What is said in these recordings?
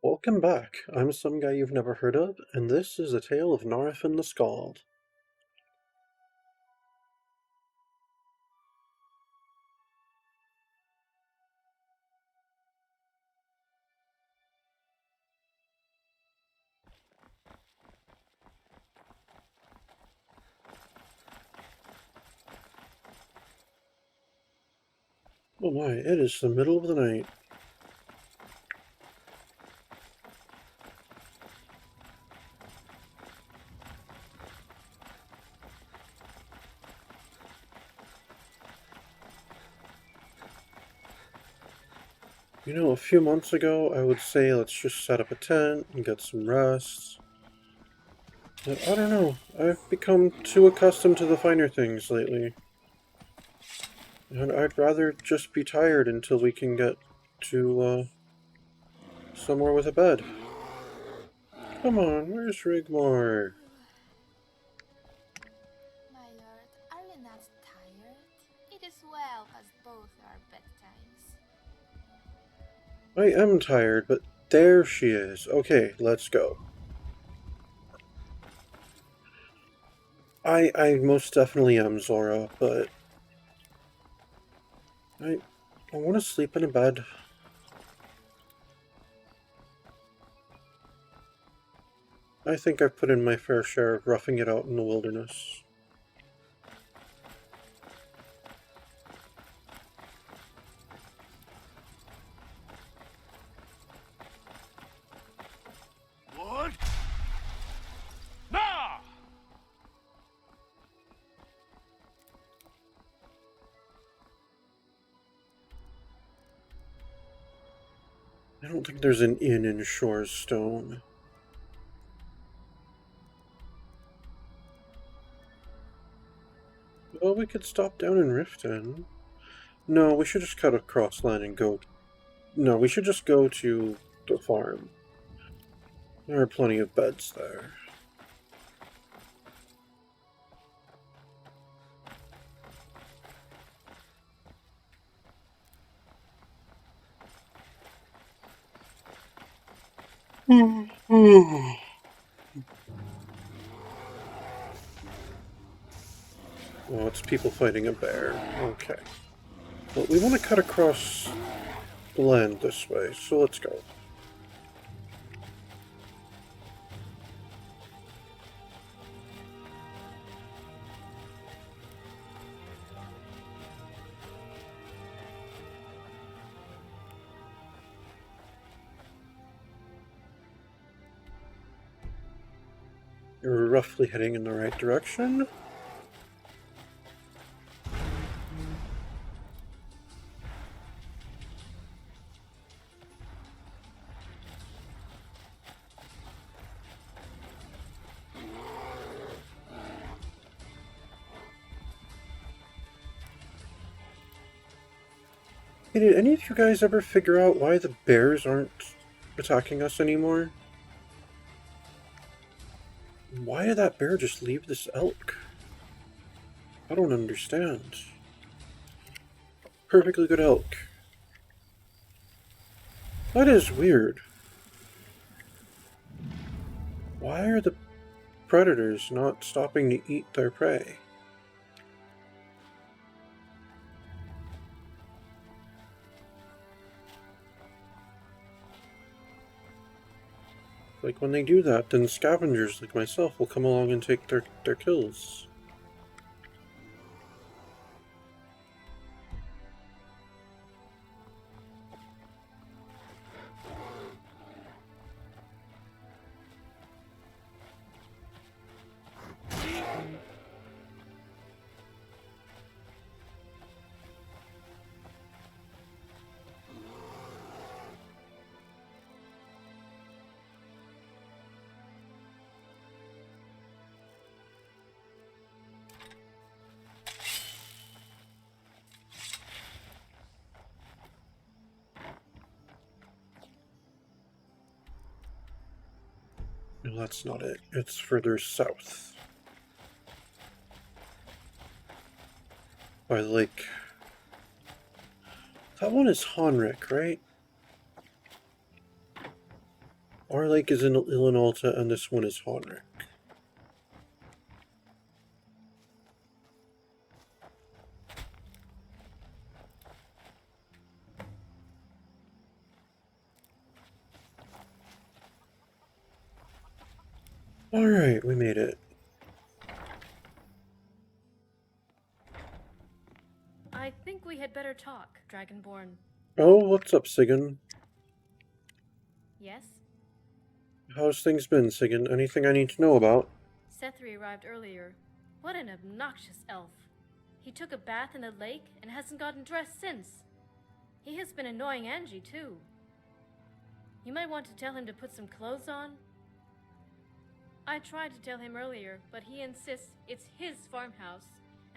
Welcome back. I'm some guy you've never heard of, and this is a tale of Naarifin the Skald. Oh my, it is the middle of the night. You know, a few months ago, I would say let's just set up a tent and get some rest. But I don't know, I've become too accustomed to the finer things lately. And I'd rather just be tired until we can get to, somewhere with a bed. Come on, where's Rigmore? My lord, are you not tired? It is well past both our bedtimes. I am tired, but there she is. Okay, let's go. I most definitely am Zora, but I want to sleep in a bed. I think I've put in my fair share of roughing it out in the wilderness. What? Nah! I don't think there's an inn in Shore's Stone. Well, we could stop down in Riften. No, we should just cut across land and go. No, we should just go to the farm. There are plenty of beds there. Oh, it's people fighting a bear. Okay. Well, we want to cut across the land this way, so let's go. You're roughly heading in the right direction. Hey, did any of you guys ever figure out why the bears aren't attacking us anymore? Why did that bear just leave this elk? I don't understand. Perfectly good elk. That is weird. Why are the predators not stopping to eat their prey? Like, when they do that, then scavengers like myself will come along and take their kills. No, that's not it. It's further south. By the lake. That one is Honrick, right? Our lake is in Illinalta, and this one is Honrick. Alright, we made it. I think we had better talk, Dragonborn. Oh, what's up, Sigyn? Yes? How's things been, Sigyn? Anything I need to know about? Sethri arrived earlier. What an obnoxious elf. He took a bath in the lake and hasn't gotten dressed since. He has been annoying Angie, too. You might want to tell him to put some clothes on. I tried to tell him earlier, but he insists it's his farmhouse,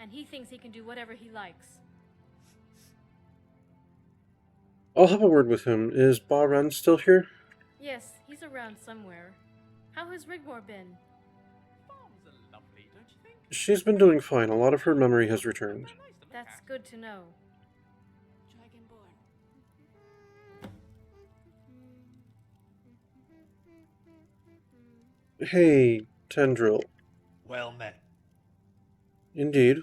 and he thinks he can do whatever he likes. I'll have a word with him. Is Baren still here? Yes, he's around somewhere. How has Rigmore been? Farms are lovely, don't you think? She's been doing fine. A lot of her memory has returned. They're nice to look That's at. good to know. Dragonborn. Hey, Tendril. Well met. Indeed.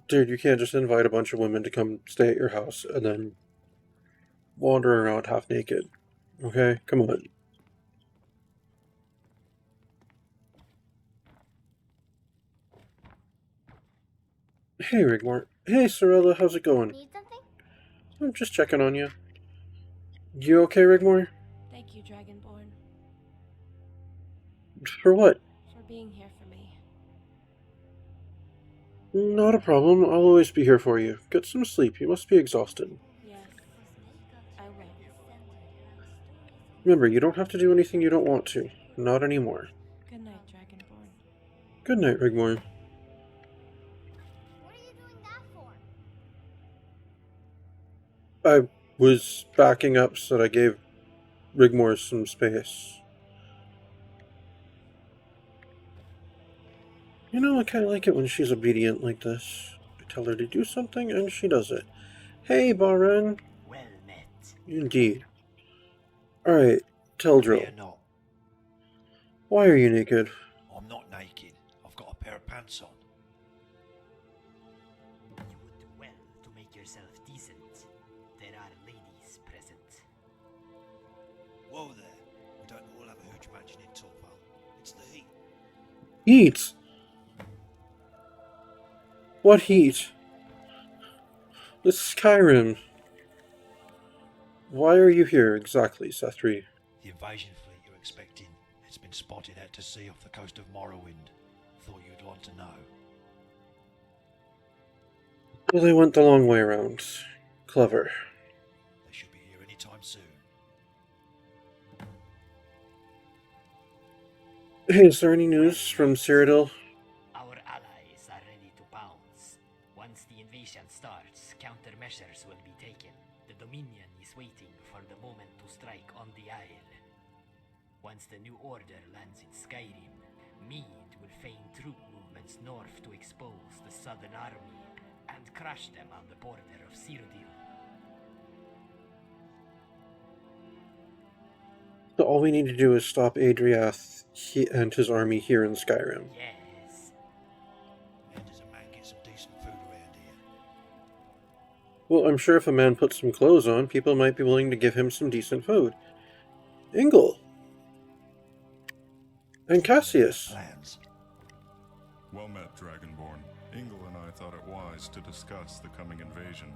Dude, you can't just invite a bunch of women to come stay at your house and then wander around half naked. Okay? Come on. Hey, Rigmore. Hey, Sorella, how's it going? Need something? I'm just checking on you. You okay, Rigmore? Thank you, Dragonborn, For what? for being here for me. Not a problem. I'll always be here for you. Get some sleep. You must be exhausted. Yes, I will. Remember, you don't have to do anything you don't want to. Not anymore. Good night, Dragonborn. Good night, Rigmore. What are you doing that for? I was backing up so that I gave Rigmore some space. You know, I kind of like it when she's obedient like this. I tell her to do something and she does it. Hey, Baren. Well met. Indeed. Alright, Teldril. Fear not. Why are you naked? I'm not naked. I've got a pair of pants on. You would do well to make yourself decent. There are ladies present. Whoa there. We don't all have a huge mansion in Torval. It's the heat. Heat! What heat? The Skyrim. Why are you here exactly, Sethri? The invasion fleet you're expecting. It's been spotted out to sea off the coast of Morrowind. Thought you'd want to know. Well, they went the long way around. Clever. They should be here any time soon. Hey, is there any news from Cyrodiil? Our allies are ready to pounce. Once the invasion starts, countermeasures will be taken. The Dominion is waiting for the moment to strike on the Isle. Once the new order lands in Skyrim, Mead will feign troop movements north to expose the Southern Army and crush them on the border of Cyrodiil. So all we need to do is stop Adriath and his army here in Skyrim. Yes. When does a man get some decent food around here? Well, I'm sure if a man puts some clothes on, people might be willing to give him some decent food. Ingle! And Cassius! Plans. Well met, Dragonborn. Ingle and I thought it wise to discuss the coming invasion.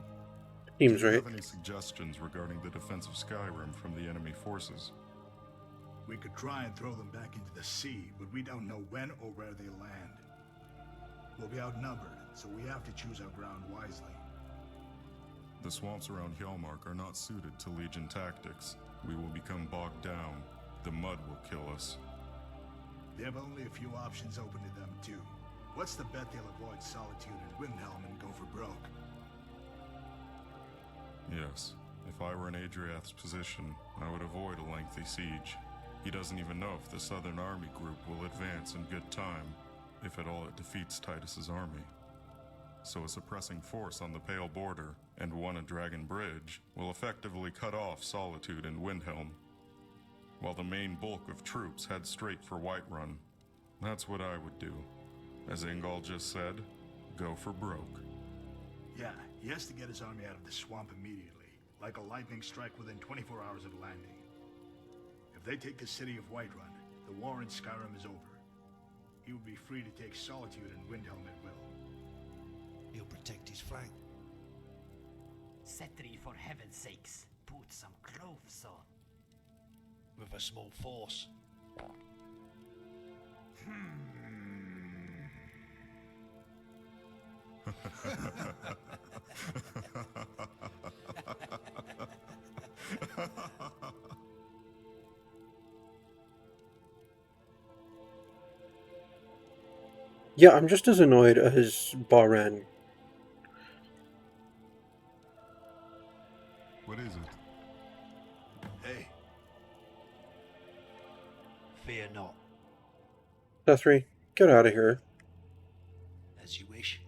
Seems Do you right. have any suggestions regarding the defense of Skyrim from the enemy forces? We could try and throw them back into the sea, but we don't know when or where they land. We'll be outnumbered, so we have to choose our ground wisely. The swamps around Hjalmark are not suited to Legion tactics. We will become bogged down. The mud will kill us. They have only a few options open to them, too. What's the bet they'll avoid Solitude and Windhelm and go for broke? Yes, if I were in Adriath's position, I would avoid a lengthy siege. He doesn't even know if the Southern Army group will advance in good time, if at all it defeats Titus's army. so a suppressing force on the Pale Border and one at Dragon Bridge will effectively cut off Solitude and Windhelm, while the main bulk of troops head straight for Whiterun. That's what I would do. As Ingall just said, go for broke. Yeah, he has to get his army out of the swamp immediately, like a lightning strike within 24 hours of landing. If they take the city of Whiterun, the war in Skyrim is over. He will be free to take Solitude and Windhelm at will. He'll protect his flank. Setri, for heaven's sakes, put some clothes on. With a small force. Yeah, I'm just as annoyed as Baran. What is it? Hey, Fear not. Guthrie, get out of here. As you wish.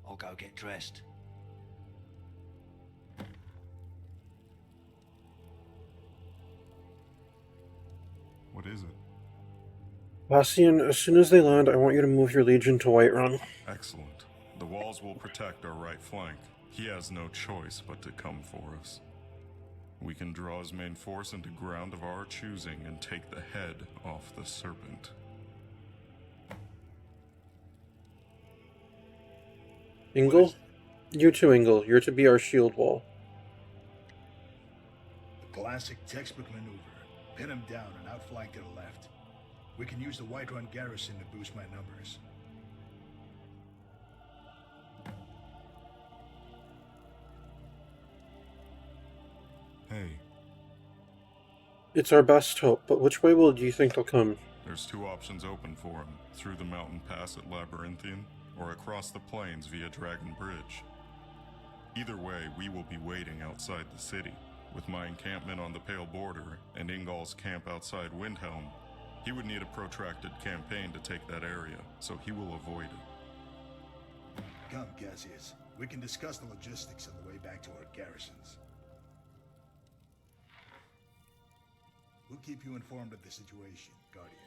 I'll go get dressed. What is it? Bastian, as soon as they land, I want you to move your legion to Whiterun. Excellent. The walls will protect our right flank. He has no choice but to come for us. We can draw his main force into ground of our choosing and take the head off the serpent. Ingall? You too, Ingall. You're to be our shield wall. the classic textbook maneuver. Pin him down and outflank to the left. We can use the Whiterun garrison to boost my numbers. Hey, It's our best hope, but which way do you think they'll come? there's two options open for him. Through the mountain pass at Labyrinthian, or across the plains via Dragon Bridge. Either way, we will be waiting outside the city. With my encampment on the Pale Border and Ingall's camp outside Windhelm, he would need a protracted campaign to take that area, so he will avoid it. Come, Cassius. We can discuss the logistics on the way back to our garrisons. We'll keep you informed of the situation, Guardian.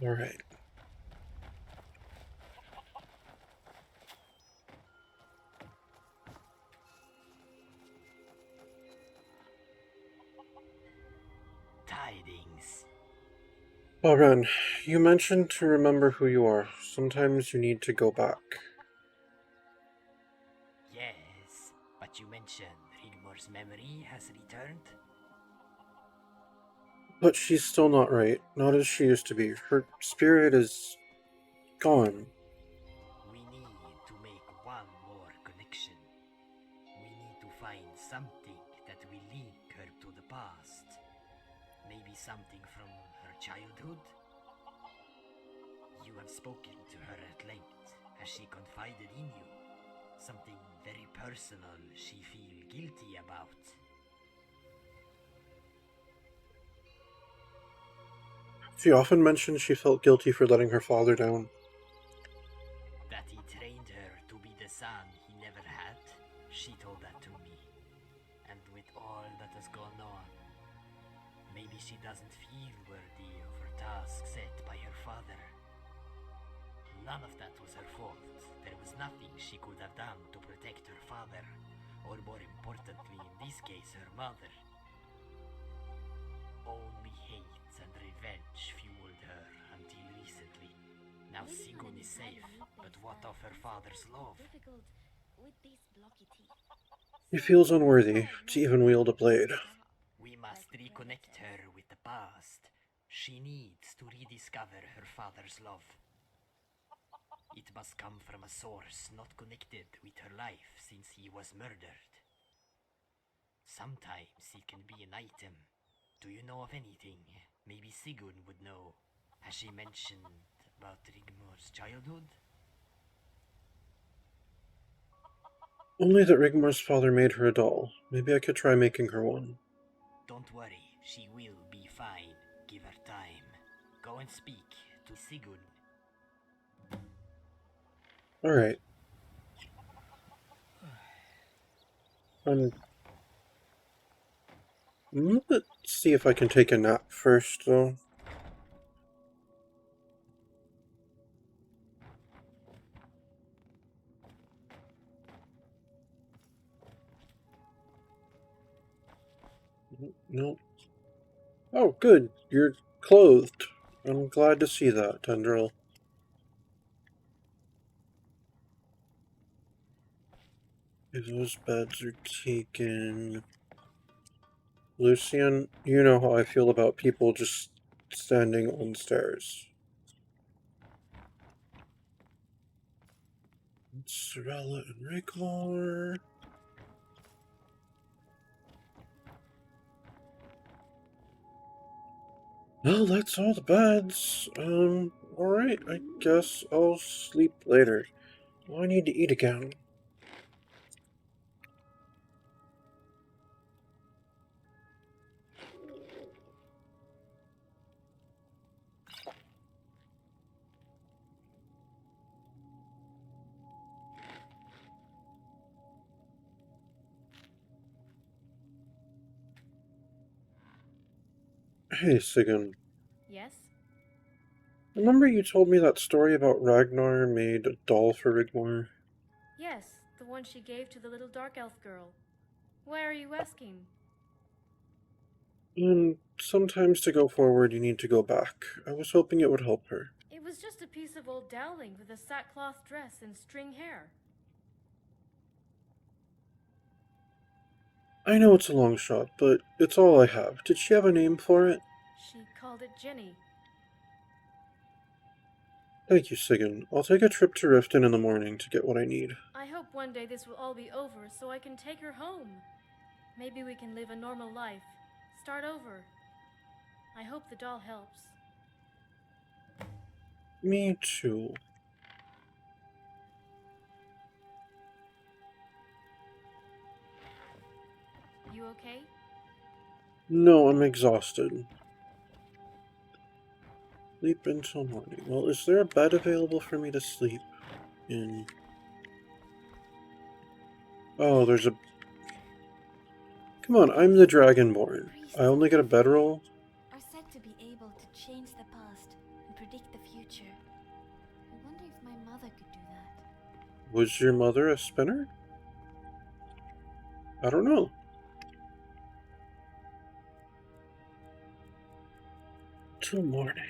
Alright. Tidings. Baran, you mentioned to remember who you are. Sometimes you need to go back. Yes, but you mentioned Rigmor's memory has returned? But she's still not right. Not as she used to be. Her spirit is gone. We need to make one more connection. We need to find something that will link her to the past. Maybe something from her childhood? You have spoken to her at length. Has she confided in you? Something very personal she feels guilty about? She often mentioned she felt guilty for letting her father down. That he trained her to be the son he never had? She told that to me. And with all that has gone on, maybe she doesn't feel worthy of her task set by her father. None of that was her fault. There was nothing she could have done to protect her father, or more importantly in this case, her mother. Only hate and revenge fueled her until recently. Now Sigun is safe, but what of her father's love? He feels unworthy to even wield a blade. We must reconnect her with the past. She needs to rediscover her father's love. It must come from a source not connected with her life since he was murdered. Sometimes it can be an item. Do you know of anything? Maybe Sigurd would know. Has she mentioned about Rigmor's childhood? Only that Rigmar's father made her a doll. Maybe I could try making her one. Don't worry, she will be fine. Give her time. Go and speak to Sigurd. Alright. Let's see if I can take a nap first, though. Nope. Oh, good. You're clothed. I'm glad to see that, Tendril. Those beds are taken. Lucian, you know how I feel about people just standing on stairs. Sorella and Rigmor. Well, that's all the beds. Alright, I guess I'll sleep later. Well, I need to eat again. Hey, Sigyn. Yes? Remember you told me that story about Ragnar made a doll for Rigmor? Yes, the one she gave to the little dark elf girl. Why are you asking? Sometimes to go forward you need to go back. I was hoping it would help her. It was just a piece of old dowling with a sackcloth dress and string hair. I know it's a long shot, but it's all I have. Did she have a name for it? She called it Jenny. Thank you, Sigyn. I'll take a trip to Riften in the morning to get what I need. I hope one day this will all be over so I can take her home. Maybe we can live a normal life. Start over. I hope the doll helps. Me too. You okay? No, I'm exhausted. Sleep until morning. Well, is there a bed available for me to sleep in? Oh, there's a... Come on, I'm the Dragonborn. I only get a bedroll? Are said to be able to change the past and predict the future. I wonder if my mother could do that. Was your mother a spinner? I don't know. Till morning.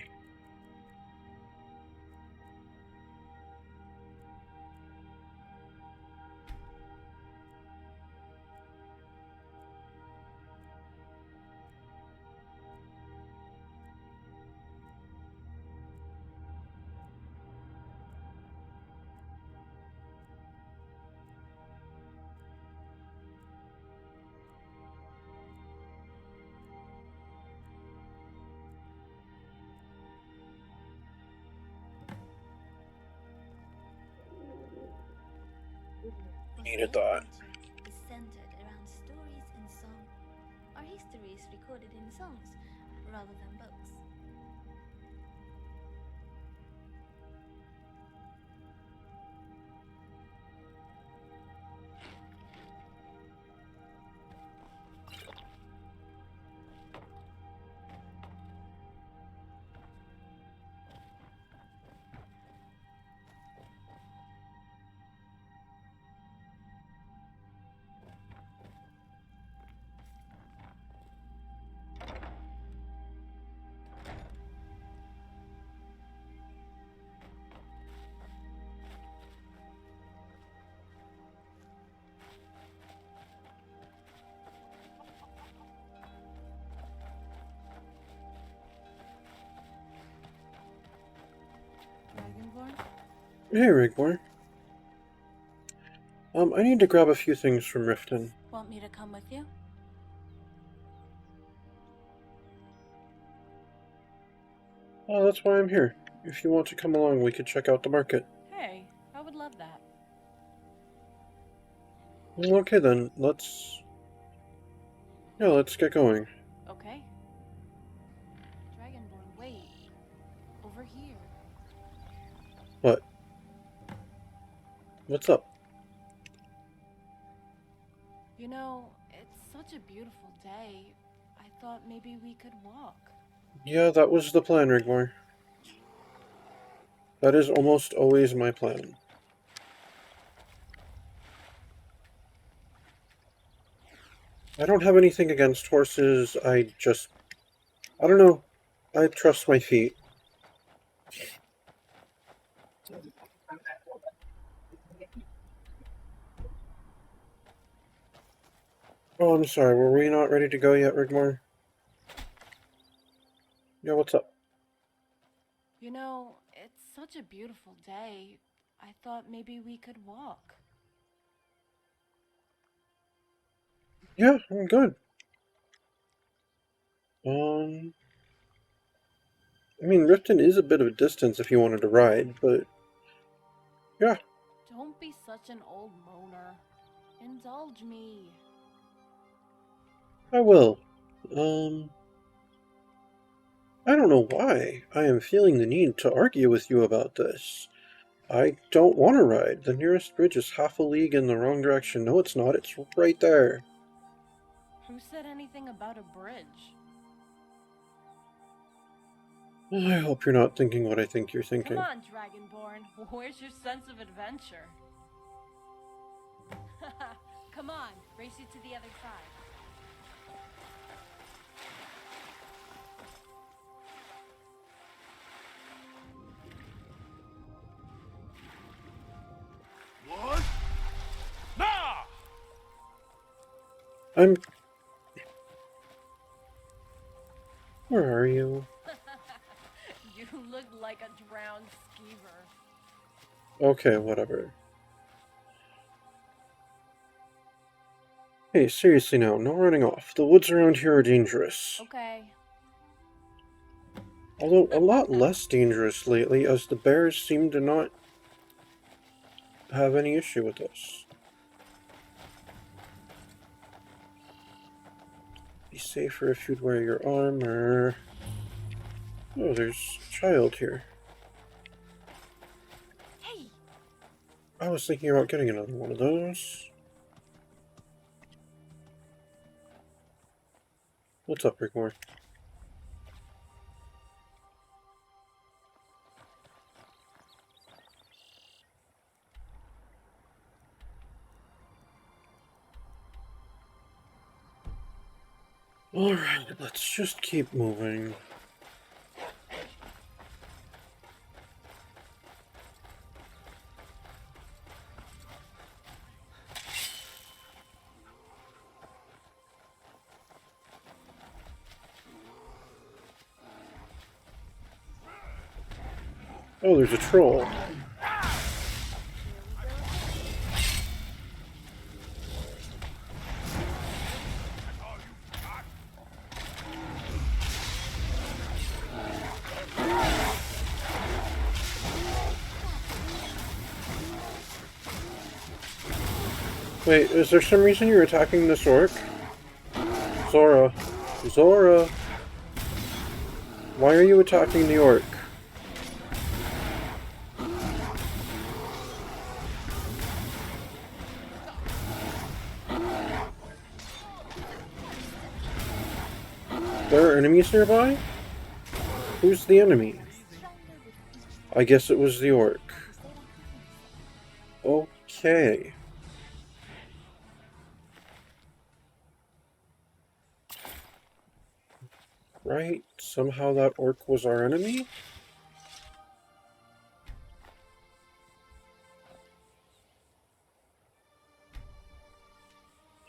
Needed that. Is centered around stories and song. Our history is recorded in songs rather than books. Hey, Rigmore. I need to grab a few things from Riften. Want me to come with you? Oh, that's why I'm here. If you want to come along, we could check out the market. Hey, I would love that. Well, okay then, let's get going. Okay. Dragonborn, wait. Over here. What? What's up? You know, it's such a beautiful day. I thought maybe we could walk. Yeah, that was the plan, Rigmore. That is almost always my plan. I don't have anything against horses, I don't know. I trust my feet. Oh, I'm sorry, were we not ready to go yet, Rigmore? Yeah, what's up? You know, it's such a beautiful day. I thought maybe we could walk. Yeah, I'm good. I mean, Riften is a bit of a distance if you wanted to ride, but yeah. Don't be such an old moaner. Indulge me. I will. I don't know why I am feeling the need to argue with you about this. I don't want to ride. The nearest bridge is half a league in the wrong direction. No, it's not. It's right there. Who said anything about a bridge? I hope you're not thinking what I think you're thinking. Come on, Dragonborn. Where's your sense of adventure? Come on, race you to the other side. What? Nah! Where are you? You look like a drowned skeever. Okay, whatever. Hey, seriously now, no running off. The woods around here are dangerous. Okay. Although a lot less dangerous lately, as the bears seem to not have any issue with us. Be safer if you'd wear your armor. Oh, there's a child here. Hey! I was thinking about getting another one of those. What's up, Rigmore? Alright, let's just keep moving. Oh, there's a troll. Wait, is there some reason you're attacking this orc? Zora. Zora! Why are you attacking the orc? There are enemies nearby? Who's the enemy? I guess it was the orc. Okay. Right? Somehow that orc was our enemy?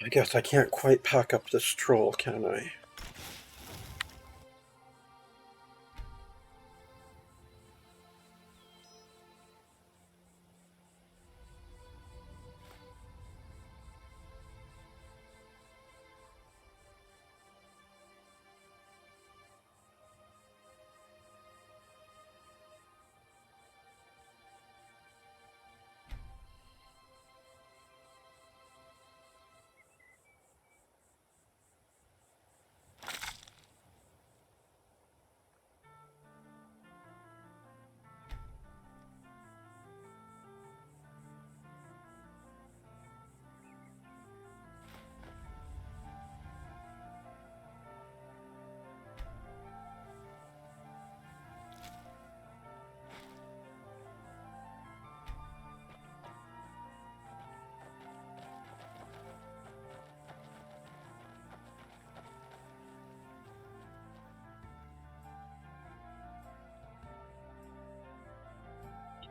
I guess I can't quite pack up this troll, can I?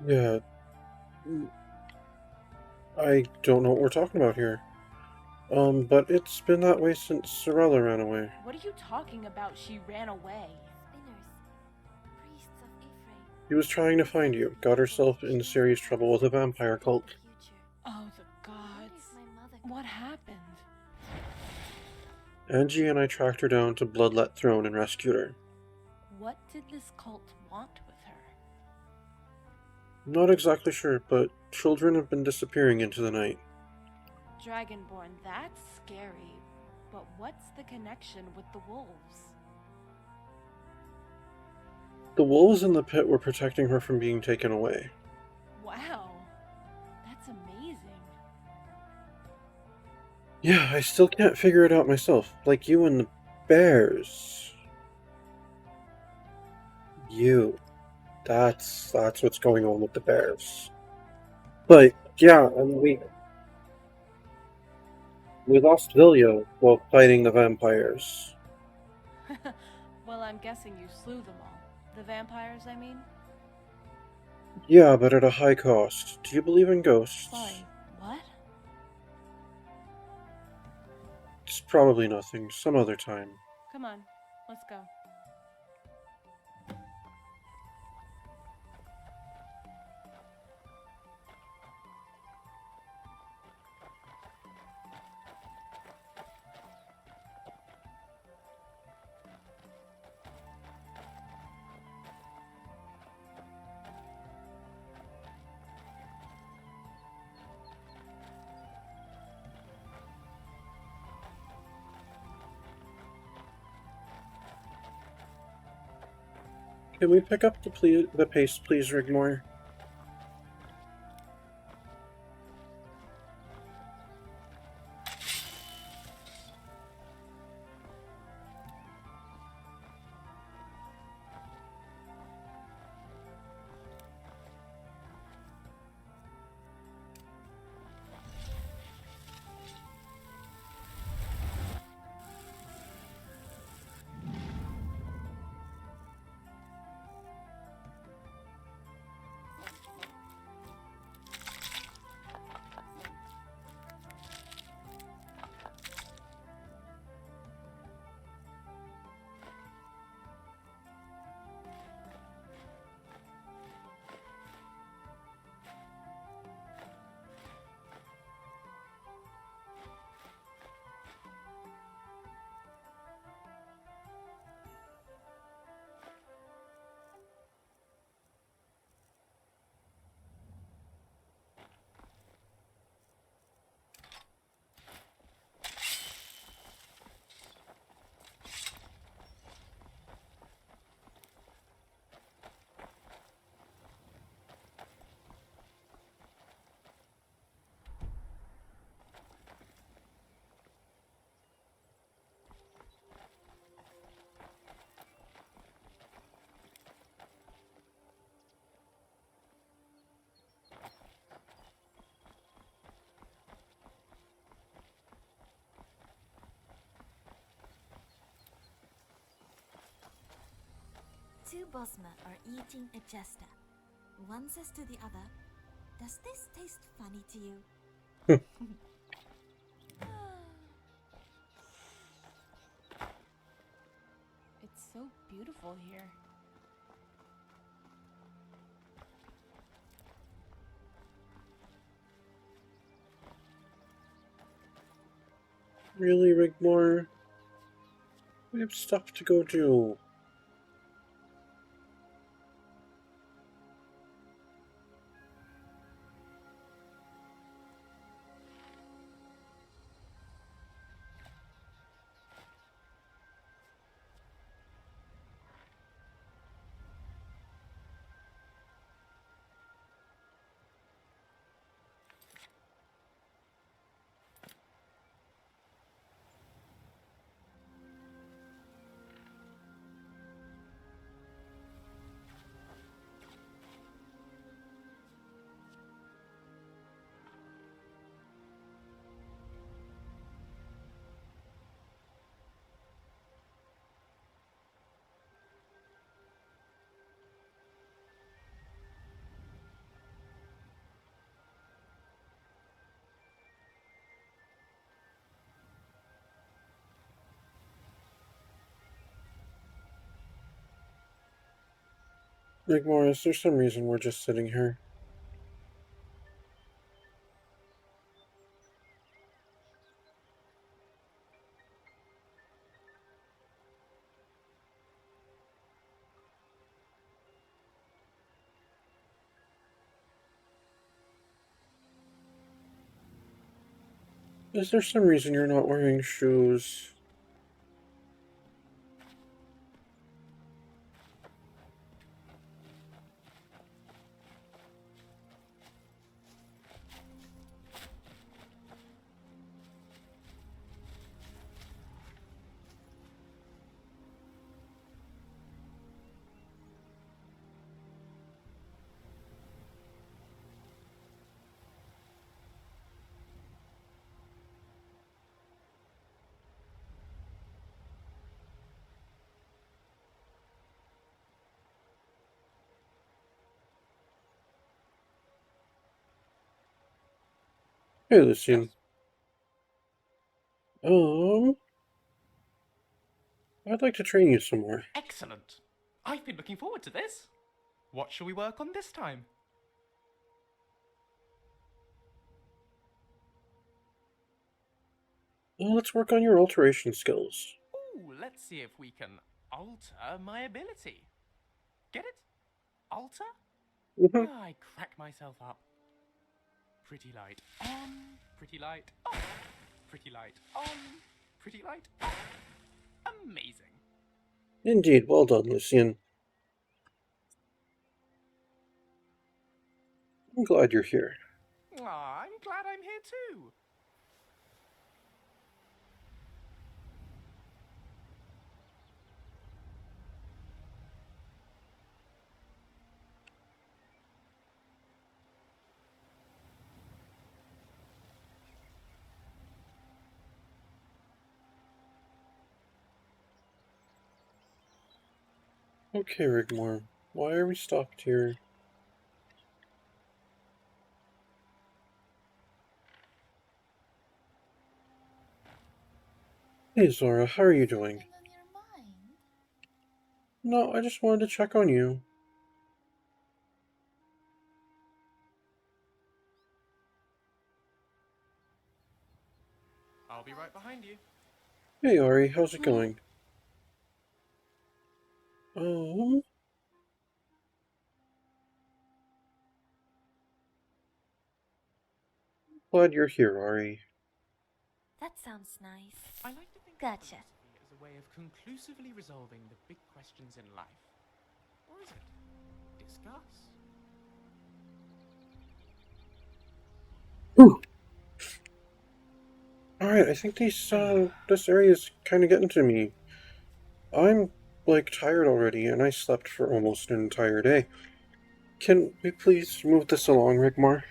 Yeah, I don't know what we're talking about here. But it's been that way since Sorella ran away. What are you talking about? She ran away. Spinners. Priests of Ephraim. She was trying to find you, got herself in serious trouble with a vampire cult. Oh, the I wonder gods. if my mother could What do that. happened? Angie and I tracked her down to Bloodlet Throne and rescued her. What did this cult want with her? Not exactly sure, but children have been disappearing into the night. Dragonborn, that's scary. But what's the connection with the wolves? The wolves in the pit were protecting her from being taken away. Wow. That's amazing. Yeah, I still can't figure it out myself, like you and the bears. You. That's what's going on with the bears. But yeah, and we lost Vilya while fighting the vampires. Well, I'm guessing you slew them all. The vampires, I mean? Yeah, but at a high cost. Do you believe in ghosts? Sorry, what? It's probably nothing. Some other time. Come on, let's go. Can we pick up the pace, please, Rigmore? Two Bosma are eating a jester. One says to the other, "Does this taste funny to you?" It's so beautiful here. Really, Rigmore? We have stuff to go do. Rigmor, is there some reason we're just sitting here? Is there some reason you're not wearing shoes? Hey, Lucian. I'd like to train you some more. Excellent. I've been looking forward to this. What shall we work on this time? Well, let's work on your alteration skills. Ooh, let's see if we can alter my ability. Get it? Alter? I crack myself up. Pretty light on, pretty light off, pretty light on, pretty light off. Amazing. Indeed, well done, Lucian. I'm glad you're here. Aw, I'm glad I'm here too. Okay, Rigmor, why are we stopped here? Hey, Zora, how are you doing? No, I just wanted to check on you. I'll be right behind you. Hey, Ari, how's it going? Glad you're here, Ari. That sounds nice. I like to think Gotcha. of philosophy as a way of conclusively resolving the big questions in life. Or is it? Discuss. Whew. Alright, I think this area is kind of getting to me. I'm, tired already, and I slept for almost an entire day. Can we please move this along, Rigmar?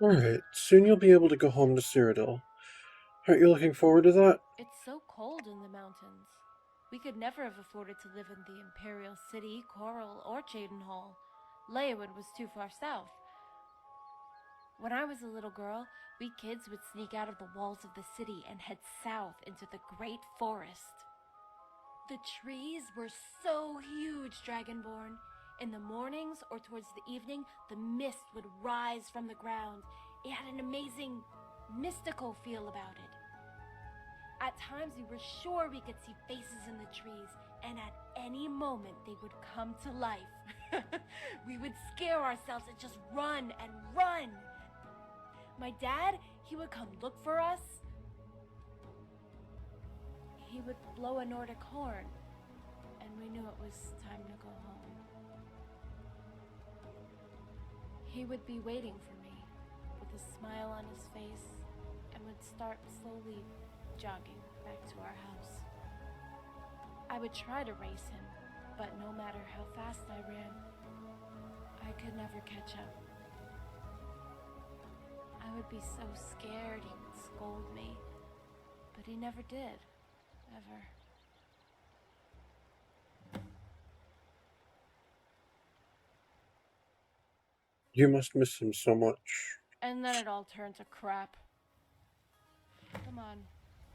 Alright, soon you'll be able to go home to Cyrodiil. Aren't you looking forward to that? It's so cold in the mountains. We could never have afforded to live in the Imperial City, Coral, or Cheydinhal. Leyawood was too far south. When I was a little girl, we kids would sneak out of the walls of the city and head south into the great forest. The trees were so huge, Dragonborn. In the mornings or towards the evening, the mist would rise from the ground. It had an amazing, mystical feel about it. At times we were sure we could see faces in the trees, and at any moment they would come to life. We would scare ourselves and just run and run. My dad, he would come look for us. He would blow a Nordic horn, and we knew it was time to go home. He would be waiting for me, with a smile on his face, and would start slowly jogging back to our house. I would try to race him, but no matter how fast I ran, I could never catch up. I would be so scared he would scold me, but he never did, ever. You must miss him so much. And then it all turned to crap. Come on,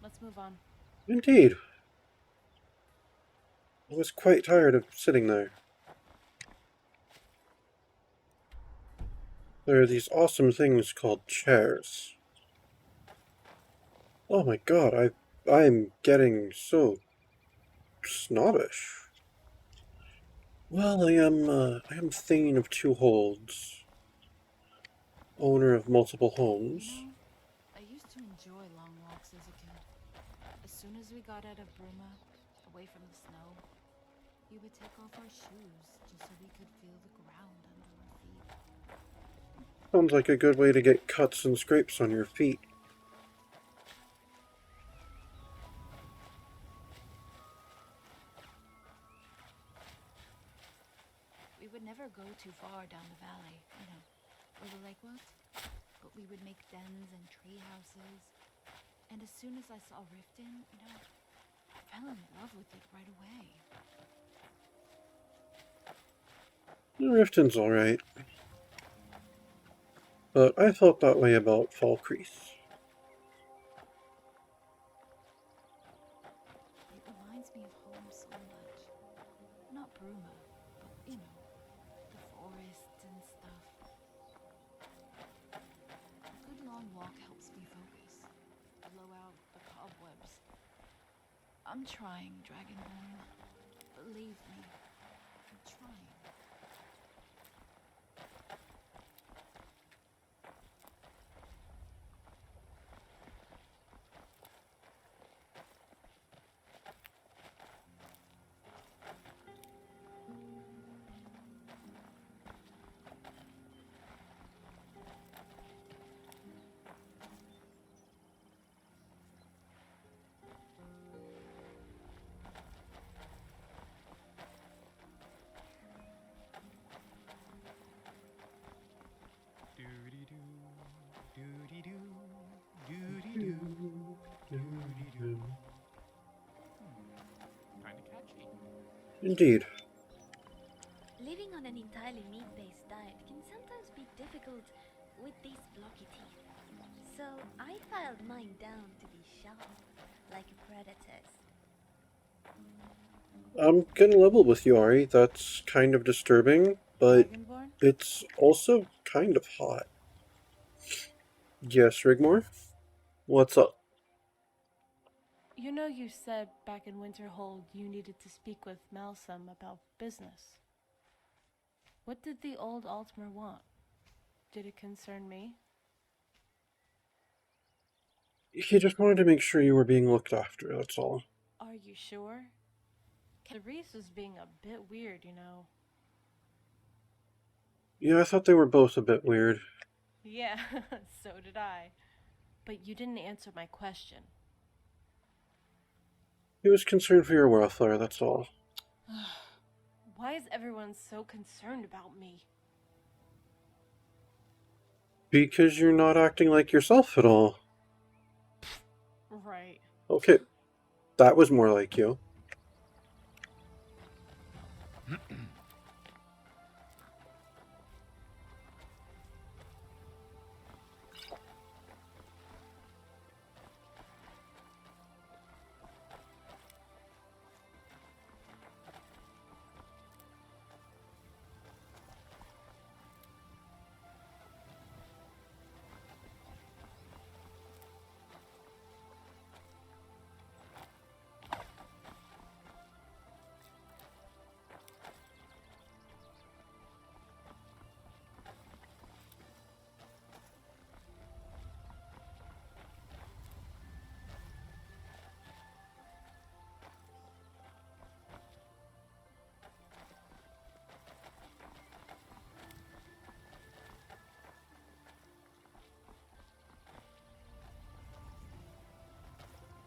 let's move on. Indeed. I was quite tired of sitting there. There are these awesome things called chairs. Oh my god, I'm getting so snobbish. Well, I am Thane of Two Holds, owner of multiple homes. You know, I used to enjoy long walks as a kid. As soon as we got out of Bruma, away from the snow, we would take off our shoes just so we could feel the ground under our feet. Sounds like a good way to get cuts and scrapes on your feet. We would never go too far down the valley, where the lake was. But we would make dens and tree houses. And as soon as I saw Riften, I fell in love with it right away. Riften's alright. But I felt that way about Falkreath. It reminds me of home so much. Not Bruma, but, the forests and stuff. A good long walk helps me focus, blow out the cobwebs. I'm trying, Dragonborn. Believe me, I'm trying. Kinda catchy. Indeed. Living on an entirely meat-based diet can sometimes be difficult with these blocky teeth. So I filed mine down to be sharp, like a predator's. I'm gonna level with you, Ari. That's kind of disturbing, but Dragonborn? it's also kind of hot. Yes, Rigmore? What's up? You said back in Winterhold you needed to speak with Malsum about business. What did the old Altmer want? Did it concern me? He just wanted to make sure you were being looked after, that's all. Are you sure? Therese was being a bit weird, Yeah, I thought they were both a bit weird. Yeah, so did I. But you didn't answer my question. He was concerned for your welfare, that's all. Why is everyone so concerned about me? Because you're not acting like yourself at all. Right. Okay, that was more like you.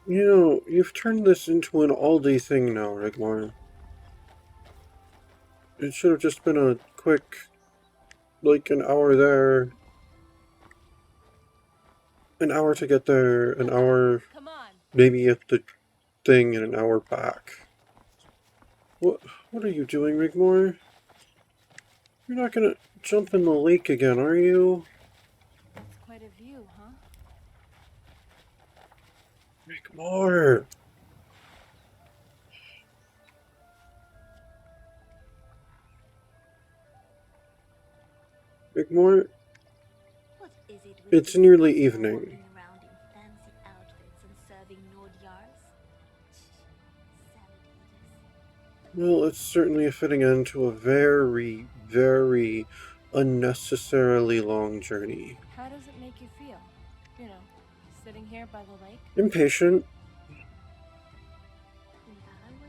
You know, you've turned this into an all-day thing now, Rigmor. It should have just been a quick, like, an hour there, an hour to get there, an hour Come on. maybe at the thing, and an hour back. What are you doing, Rigmor? You're not gonna jump in the lake again, are you? That's quite a view, huh? Rigmor! Rigmor, What is it with it's these nearly people evening. walking around in fancy outfits and serving Nord yards? Salad eaters. Well, it's certainly a fitting end to a very, very unnecessarily long journey. How does it make you feel? You know, sitting here by the lake? Impatient.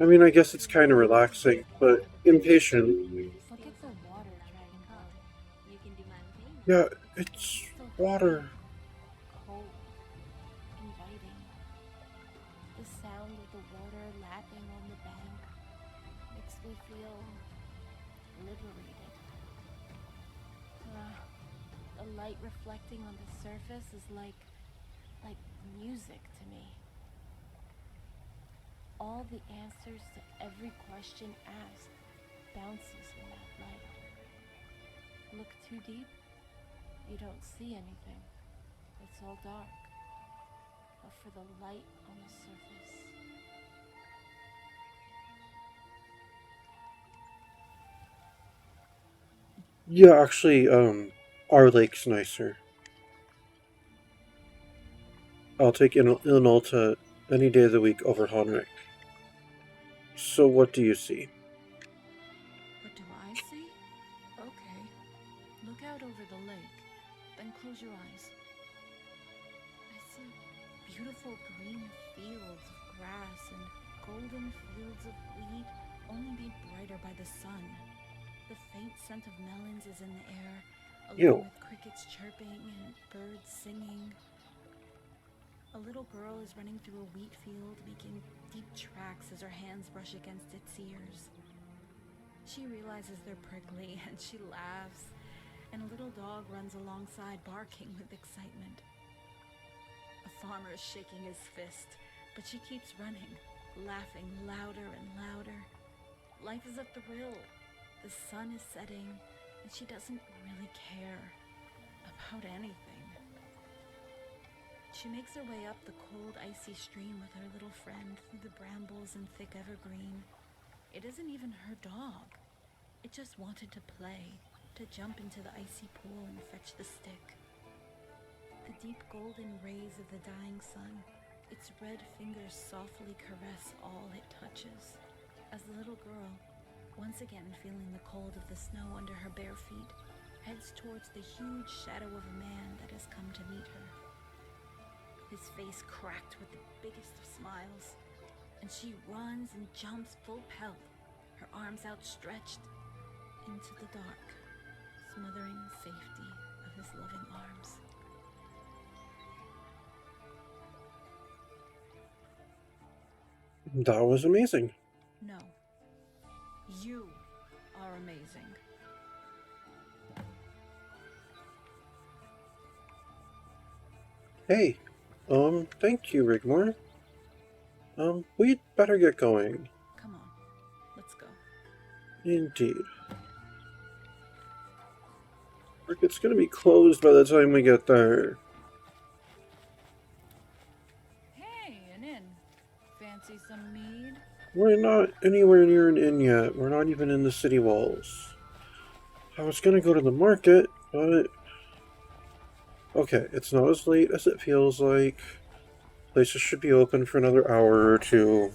I mean, I guess it's kind of relaxing, but impatient. Look at the water dragging by. You can demand payment. Yeah, it's water. Cold. Inviting. The sound of the water lapping on the bank makes me feel liberated. The light reflecting on the surface is like music to me. All the answers to every question asked bounces in that light. Look too deep, you don't see anything. It's all dark. But for the light on the surface. Yeah, actually, our lake's nicer. I'll take Ilnalta any day of the week over Honrick. So what do you see? What do I see? Okay. Look out over the lake, then close your eyes. I see beautiful green fields of grass and golden fields of wheat, only made brighter by the sun. The faint scent of melons is in the air, along with crickets chirping and birds singing. A little girl is running through a wheat field, making deep tracks as her hands brush against its ears. She realizes they're prickly and she laughs, and a little dog runs alongside, barking with excitement. A farmer is shaking his fist, but she keeps running, laughing louder and louder. Life is a thrill. The sun is setting, and she doesn't really care about anything. She makes her way up the cold, icy stream with her little friend through the brambles and thick evergreen. It isn't even her dog. It just wanted to play, to jump into the icy pool and fetch the stick. The deep golden rays of the dying sun, its red fingers softly caress all it touches. As the little girl, once again feeling the cold of the snow under her bare feet, heads towards the huge shadow of a man that has come to meet her. His face cracked with the biggest of smiles, and she runs and jumps full pelt, her arms outstretched, into the dark, smothering the safety of his loving arms. That was amazing. No. You are amazing. Hey, thank you, Rigmore. We'd better get going. Come on, let's go. Indeed. It's gonna be closed by the time we get there. Hey, an inn. Fancy some mead? We're not anywhere near an inn yet. We're not even in the city walls. I was gonna go to the market, but... Okay, it's not as late as it feels like. Places should be open for another hour or two.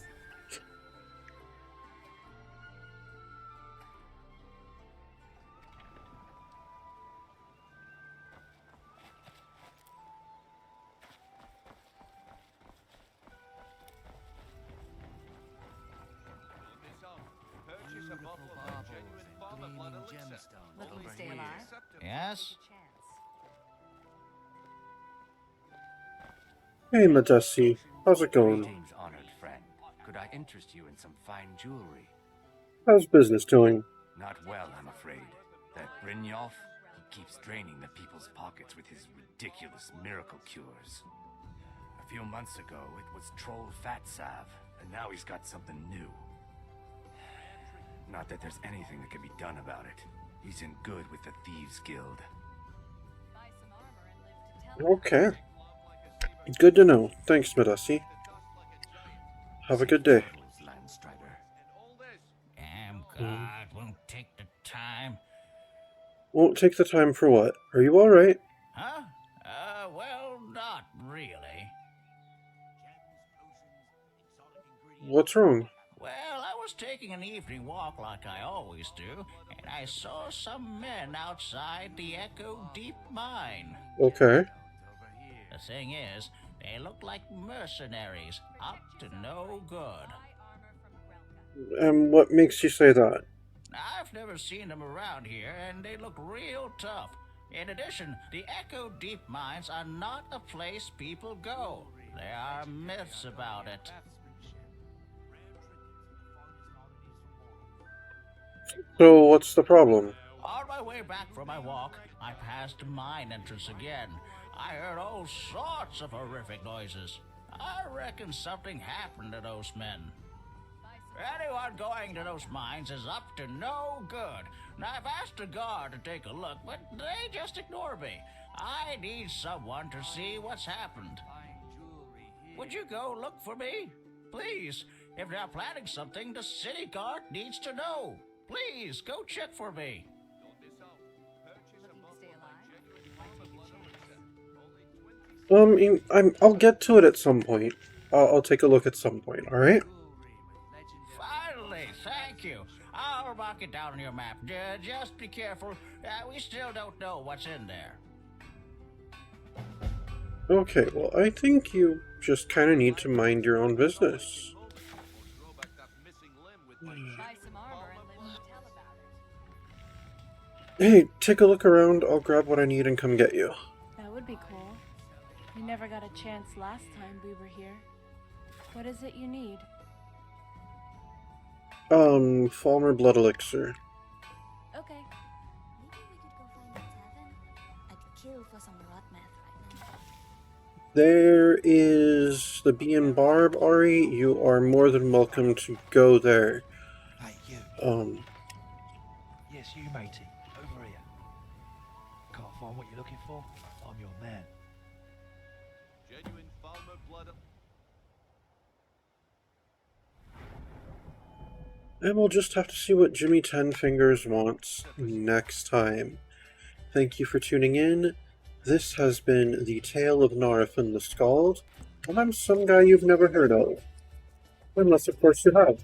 Looking to stay alive? Yes? Hey, Madesi. How's it going? Greetings, honored friend. Could I interest you in some fine jewelry? How's business doing? Not well, I'm afraid. That Brynjolf, he keeps draining the people's pockets with his ridiculous miracle cures. A few months ago, it was Troll Fat Salve, and now he's got something new. Not that there's anything that can be done about it. He's in good with the Thieves Guild. Okay. Good to know. Thanks, Madesi. Have a good day. God, won't take the time. Won't take the time for what? Are you alright? Huh? Well, not really. What's wrong? Well, I was taking an evening walk like I always do, and I saw some men outside the Echo Deep Mine. Okay. The thing is, they look like mercenaries, up to no good. And what makes you say that? I've never seen them around here, and they look real tough. In addition, the Echo Deep Mines are not a place people go. There are myths about it. So, what's the problem? On my way back from my walk, I passed the mine entrance again. I heard all sorts of horrific noises. I reckon something happened to those men. Anyone going to those mines is up to no good. Now, I've asked the guard to take a look, but they just ignore me. I need someone to see what's happened. Would you go look for me? Please, if they're planning something, the city guard needs to know. Please, go check for me. I'll get to it at some point. I'll take a look at some point, alright? Finally, thank you. I'll mark it down on your map. Just be careful. We still don't know what's in there. Okay, well, I think you just kind of need to mind your own business. Hey, take a look around. I'll grab what I need and come get you. That would be cool. We never got a chance last time we were here. What is it you need? Falmer Blood Elixir. Okay. Maybe we could go find a tavern? I'd kill for some rot meth right now. There is the Bee and Barb, Ari. You are more than welcome to go there. Hey, you. Yes, you, matey. Over here. Can't find what you're looking for? I'm your man. Genuine Falmer blood. And we'll just have to see what Jimmy Ten Fingers wants next time. Thank you for tuning in. This has been the Tale of Naarifin the Skald, and I'm some guy you've never heard of. Unless, of course, you have.